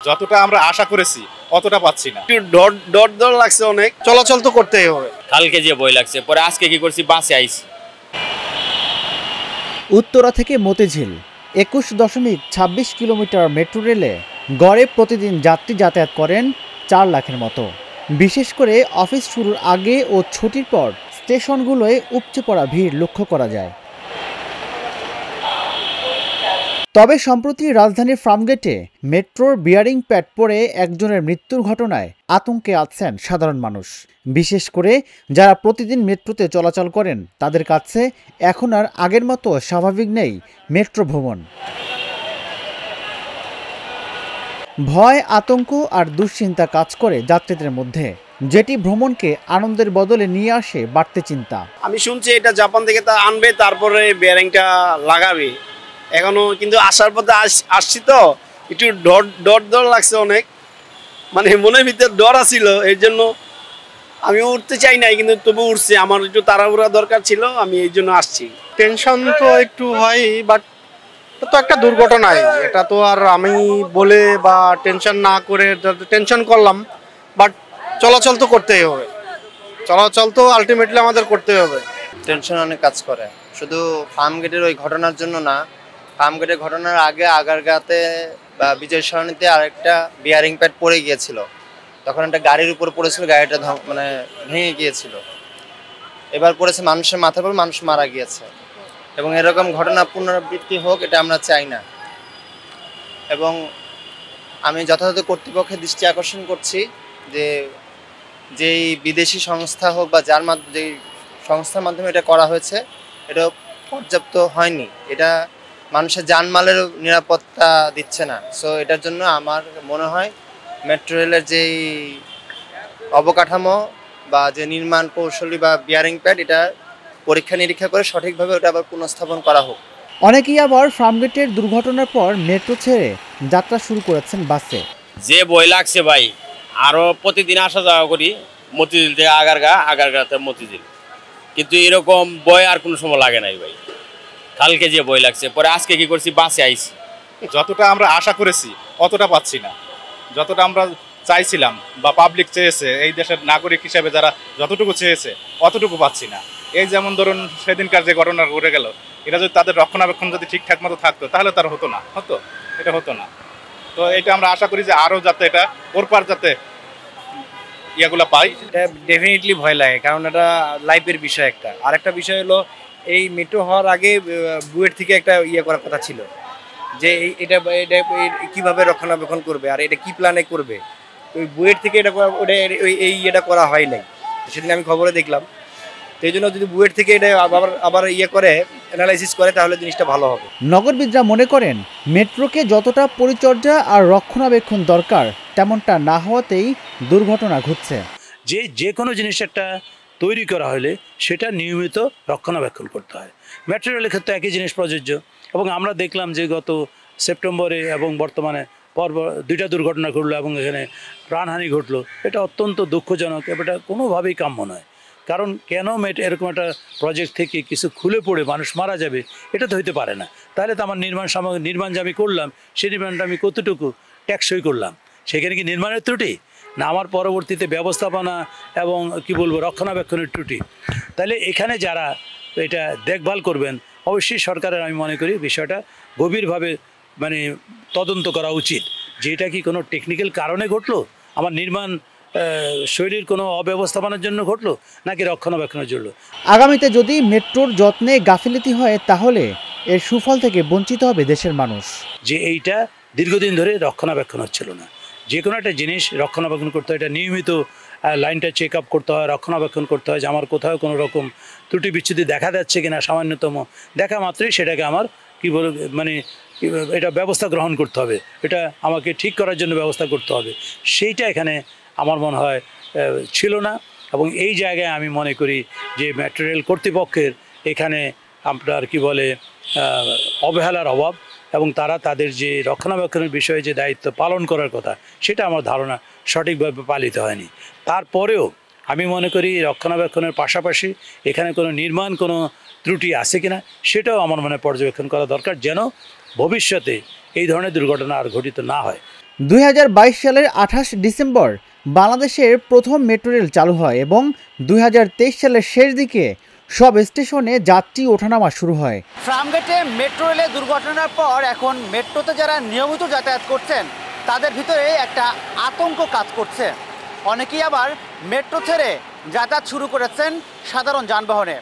যতটা আমরা আশা করেছি অতটা পাচ্ছি না। একটু ডর লাগছে, অনেক চলাচল তো করতেই হবে। কালকে যে বই লাগছে, পরে আজকে কি করছি, বাসে আইছি। উত্তরা থেকে মতিঝিল 21.26 কিলোমিটার মেট্রো রেলে গড়ে প্রতিদিন যাত্রী যাতায়াত করেন 4 লাখের মতো। বিশেষ করে অফিস শুরুর আগে ও ছুটির পর স্টেশনগুলোয় উপচে পড়া ভিড় লক্ষ্য করা যায়। তবে সম্প্রতি রাজধানীর ফার্মগেটে মেট্রোর বিয়ারিং প্যাড পড়ে একজনের মৃত্যুর ঘটনায় আতঙ্কে আছেন সাধারণ মানুষ। বিশেষ করে যারা প্রতিদিন মেট্রোতে চলাচল করেন তাদের কাছে এখন আর আগের মতো স্বাভাবিক নেই মেট্রো ভ্রমণ। ভয়, আতঙ্ক আর দুশ্চিন্তা কাজ করে যাত্রীদের মধ্যে, যেটি ভ্রমণকে আনন্দের বদলে নিয়ে আসে বাড়তি চিন্তা। আমি শুনছি এটা জাপান থেকে তা আনবে, তারপরে বেয়ারিংটা লাগাবে। এখনো কিন্তু আসার পথে আসছি তো একটু ডর লাগছে অনেক, মানে মনের ভিতরে ডর আছিল। এই জন্য আমি উঠতে চাই নাই, কিন্তু তবু উঠছি। আমার একটু তাড়াহুড়া দরকার ছিল, আমি এই জন্য আসছি। টেনশন তো একটু হয়, বাট এটা তো একটা দুর্ঘটনাই। এটা তো আর আমি বলে বা টেনশন না করে টেনশন করলাম, বাট চলাচল তো করতেই হবে। চলাচল তো আলটিমেটলি আমাদের করতেই হবে। টেনশন অনেক কাজ করে, শুধু ফার্মগেটের ওই ঘটনার জন্য না। ফার্মগেটের ঘটনার আগে আগারগাঁতে বা বিজয় সরণিতে আরেকটা বিয়ারিং প্যাড পড়ে গিয়েছিল, তখন একটা গাড়ির উপর পড়েছিল, গাড়িটা মানে ভেঙে গিয়েছিল। এবার পড়েছে মানুষের মাথার উপর, মানুষ মারা গিয়েছে। এবং এরকম ঘটনা পুনরাবৃত্তি হোক, এটা আমরা চাই না। এবং আমি যথাযথ কর্তৃপক্ষের দৃষ্টি আকর্ষণ করছি যে যেই বিদেশি সংস্থা হোক বা যার মাধ্যমে যেই সংস্থার মাধ্যমে এটা করা হয়েছে, এটা পর্যাপ্ত হয়নি। এটা মানুষের জানমালের নিরাপত্তা দিচ্ছে না। সো এটার জন্য আমার মনে হয় মেট্রো রেলের যেই অবকাঠামো বা যে নির্মাণ কৌশলী বা বিয়ারিং প্যাড, এটা পরীক্ষা নিরীক্ষা করে সঠিকভাবে ওটা আবার পুনঃস্থাপন করা হোক। অনেকেই আবার ফার্মগেটের দুর্ঘটনার পর মেট্রো ছেড়ে যাত্রা শুরু করেছেন বাসে। যে বই লাগছে ভাই, আরও প্রতিদিন আসা যাওয়া করি মতিঝিল থেকে আগারগাঁতে মতিঝিল, কিন্তু এরকম বই আর কোনো সময় লাগে নাই ভাই। কালকে যে বই লাগছে, পরে আজকে কি করছি, বাসে আইছি। যতটা আমরা আশা করেছি অতটা পাচ্ছি না। যতটা আমরা চাইছিলাম বা পাবলিক চেয়েছে, এই দেশের নাগরিক হিসেবে যারা যতটুকু চেয়েছে অতটুকু পাচ্ছি না। এই যেমন ধরুন সেদিনকার যে ঘটনা ঘটে গেল, এটা যদি তাদের রক্ষণাবেক্ষণ যদি ঠিকঠাক মতো থাকতো তাহলে তার হতো না, এটা হতো না। তো এটা আমরা আশা করি যে আরও যাতে এটা ওরপার যাতে ইয়াগুলো পাই। এটা ডেফিনেটলি ভয় লাগে, কারণ এটা লাইফের বিষয় একটা। আর একটা বিষয় হলো, এই মেট্রো হওয়ার আগে বুয়েট থেকে একটা করার কথা ছিল যে এটা কীভাবে রক্ষণাবেক্ষণ করবে আর এটা কি প্ল্যানে করবে। ওই বুয়েট থেকে এটা করা হয় নাই, সেদিন আমি খবরে দেখলাম। তো এই জন্য যদি বুয়েট থেকে এটা আবার করে অ্যানালাইসিস করে, তাহলে জিনিসটা ভালো হবে। নগরবিদরা মনে করেন মেট্রোকে যতটা পরিচর্যা আর রক্ষণাবেক্ষণ দরকার তেমনটা না হওয়াতেই দুর্ঘটনা ঘটছে। যে কোনো জিনিস একটা তৈরি করা হলে সেটা নিয়মিত রক্ষণাবেক্ষণ করতে হয়। মেট্রো রেলের ক্ষেত্রে একই জিনিস প্রযোজ্য। এবং আমরা দেখলাম যে গত সেপ্টেম্বরে এবং বর্তমানে পরপর 2টা দুর্ঘটনা ঘটলো এবং এখানে প্রাণহানি ঘটলো। এটা অত্যন্ত দুঃখজনক, এটা কোনোভাবেই কাম্য নয়। কারণ কেন এরকম একটা প্রজেক্ট থেকে কিছু খুলে পড়ে মানুষ মারা যাবে, এটা তো হইতে পারে না। তাহলে তো আমার নির্মাণ যে আমি করলাম, সেই নির্মাণটা আমি কতটুকু ট্যাক্সই করলাম, সেখানে কি নির্মাণের ত্রুটি না আমার পরবর্তীতে ব্যবস্থাপনা এবং রক্ষণাবেক্ষণের ত্রুটি? তাহলে এখানে যারা এটা দেখভাল করবেন, অবশ্যই সরকারের আমি মনে করি বিষয়টা গভীরভাবে তদন্ত করা উচিত যে এটা কি কোনো টেকনিক্যাল কারণে ঘটলো, আমার নির্মাণ শৈলীর কোনো অব্যবস্থাপনার জন্য ঘটলো, নাকি রক্ষণাবেক্ষণের জন্য। আগামীতে যদি মেট্রোর যত্নে গাফিলতি হয় তাহলে এর সুফল থেকে বঞ্চিত হবে দেশের মানুষ। যে এইটা দীর্ঘদিন ধরে রক্ষণাবেক্ষণ হচ্ছিল না। যে কোনো একটা জিনিস রক্ষণাবেক্ষণ করতে হয়, এটা নিয়মিত লাইনটা চেক আপ করতে হয়, রক্ষণাবেক্ষণ করতে হয় যে আমার কোথাও কোনো রকম ত্রুটি বিচ্ছুতি দেখা যাচ্ছে কিনা, সামান্যতম দেখা মাত্রই সেটাকে আমার এটা ব্যবস্থা গ্রহণ করতে হবে, এটা আমাকে ঠিক করার জন্য ব্যবস্থা করতে হবে। সেইটা এখানে আমার মনে হয় ছিল না। এবং এই জায়গায় আমি মনে করি যে মেট্রো রেল কর্তৃপক্ষের এখানে আপনার অবহেলার অভাব, এবং তারা তাদের যে রক্ষণাবেক্ষণের বিষয়ে যে দায়িত্ব পালন করার কথা, সেটা আমার ধারণা সঠিকভাবে পালিত হয়নি। তারপরেও আমি মনে করি রক্ষণাবেক্ষণের পাশাপাশি এখানে কোনো নির্মাণ কোনো ত্রুটি আছে কিনা সেটাও আমার মনে পর্যবেক্ষণ করা দরকার, যেন ভবিষ্যতে এই ধরনের দুর্ঘটনা আর ঘটিত না হয়। 2022 সালের 28 ডিসেম্বর বাংলাদেশের প্রথম মেট্রো রেল চালু হয় এবং 2023 সালের শেষ দিকে সব স্টেশনে যাত্রী ওঠানামা শুরু হয়। ফার্মগেটে মেট্রো রেলের দুর্ঘটনার পর এখন মেট্রোতে যারা নিয়মিত যাতায়াত করছেন তাদের ভিতরে একটা আতঙ্ক কাজ করছে। অনেকেই আবার মেট্রো ছেড়ে যাতায়াত শুরু করেছেন সাধারণ যানবাহনে।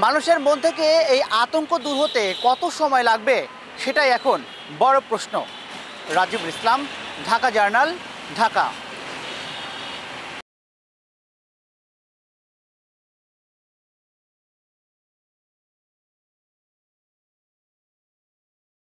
মানুষের মন থেকে এই আতঙ্ক দূর হতে কত সময় লাগবে সেটাই এখন বড় প্রশ্ন। রাজীব ইসলাম, ঢাকা জার্নাল, ঢাকা।